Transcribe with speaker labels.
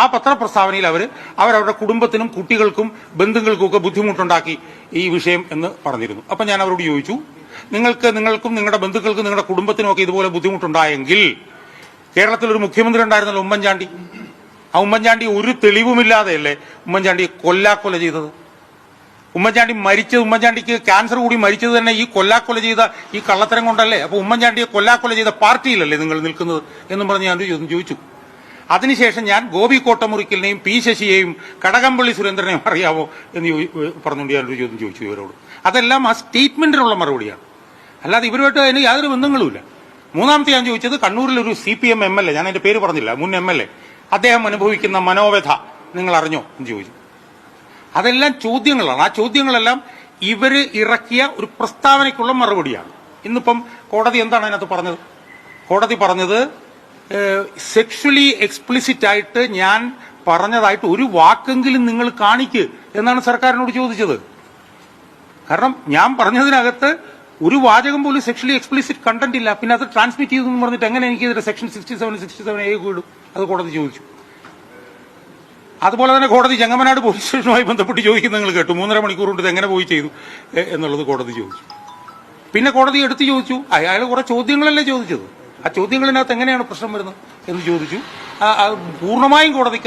Speaker 1: ആ പത്രപ്രസ്താവനയിൽ അവരവരുടെ കുടുംബത്തിനും കുട്ടികൾക്കും ബന്ധുക്കൾക്കും ഒക്കെ ബുദ്ധിമുട്ടുണ്ടാക്കി ഈ വിഷയം എന്ന് പറഞ്ഞിരുന്നു. അപ്പൊ ഞാൻ അവരോട് ചോദിച്ചു, നിങ്ങൾക്കും നിങ്ങളുടെ ബന്ധുക്കൾക്കും നിങ്ങളുടെ കുടുംബത്തിനും ഒക്കെ ഇതുപോലെ ബുദ്ധിമുട്ടുണ്ടായെങ്കിൽ കേരളത്തിൽ ഒരു മുഖ്യമന്ത്രി ഉണ്ടായിരുന്നല്ലോ, ഉമ്മൻചാണ്ടി. ആ ഉമ്മൻചാണ്ടി ഒരു തെളിവുമില്ലാതെയല്ലേ ഉമ്മൻചാണ്ടിയെ കൊല്ലാക്കൊല ചെയ്തത്? ഉമ്മൻചാണ്ടിക്ക് ക്യാൻസർ കൂടി മരിച്ചത് തന്നെ ഈ കൊല്ലാക്കൊല ചെയ്ത ഈ കള്ളത്തരം കൊണ്ടല്ലേ? അപ്പൊ ഉമ്മൻചാണ്ടിയെ കൊല്ലാക്കൊല ചെയ്ത പാർട്ടിയിലല്ലേ നിങ്ങൾ നിൽക്കുന്നത് എന്നും പറഞ്ഞ് ഞാൻ ചോദിച്ചു. അതിനുശേഷം ഞാൻ ഗോപി കോട്ടമുറിക്കലിനെയും പി ശശിയെയും കടകംപള്ളി സുരേന്ദ്രനെയും അറിയാമോ എന്ന് പറഞ്ഞുകൊണ്ട് ഞാനൊരു ചോദ്യം ചോദിച്ചു ഇവരോട്. അതെല്ലാം ആ സ്റ്റേറ്റ്മെന്റിനുള്ള മറുപടിയാണ്, അല്ലാതെ ഇവരുമായിട്ട് അതിന് യാതൊരു ബന്ധങ്ങളുമില്ല. മൂന്നാമത്തെ ഞാൻ ചോദിച്ചത് കണ്ണൂരിലൊരു CPM MLA, ഞാൻ അതിന്റെ പേര് പറഞ്ഞില്ല, മുൻ MLA, അദ്ദേഹം അനുഭവിക്കുന്ന മനോവ്യഥ നിങ്ങൾ അറിഞ്ഞോ എന്ന് ചോദിച്ചു. അതെല്ലാം ചോദ്യങ്ങളാണ്. ആ ചോദ്യങ്ങളെല്ലാം ഇവര് ഇറക്കിയ ഒരു പ്രസ്താവനയ്ക്കുള്ള മറുപടിയാണ്. ഇന്നിപ്പം കോടതി എന്താണ് അതിനകത്ത് പറഞ്ഞത്? കോടതി പറഞ്ഞത് സെക്ഷലി എക്സ്പ്ലിസിറ്റ് ആയിട്ട് ഞാൻ പറഞ്ഞതായിട്ട് ഒരു വാക്കെങ്കിലും നിങ്ങൾ കാണിക്ക് എന്നാണ് സർക്കാരിനോട് ചോദിച്ചത്. കാരണം ഞാൻ പറഞ്ഞതിനകത്ത് ഒരു വാചകം പോലും സെക്ഷലി എക്സ്പ്ലിസിറ്റ് കണ്ടന്റ് ഇല്ല. പിന്നെ അത് ട്രാൻസ്മിറ്റ് ചെയ്തു എന്ന് പറഞ്ഞിട്ട് എങ്ങനെ എനിക്കെതിരെ സെക്ഷൻ 67A ഇടും? അത് കോടതി ചോദിച്ചു. അതുപോലെ തന്നെ കോടതി ചെങ്ങമനാട് പോലീസ് സ്റ്റേഷനുമായി ബന്ധപ്പെട്ട് ചോദിക്കുന്നത് നിങ്ങൾ കേട്ടു. 3.5 മണിക്കൂർ കൊണ്ട് ഇത് എങ്ങനെ പോയി ചെയ്തു എന്നുള്ളത് കോടതി ചോദിച്ചു. പിന്നെ കോടതി എടുത്തു ചോദിച്ചു, അയാൾ കുറെ ചോദ്യങ്ങളല്ലേ ചോദിച്ചത്, ആ ചോദ്യങ്ങളിനകത്ത് എങ്ങനെയാണ് പ്രശ്നം വരുന്നത് എന്ന് ചോദിച്ചു. പൂർണ്ണമായും കോടതിക്ക്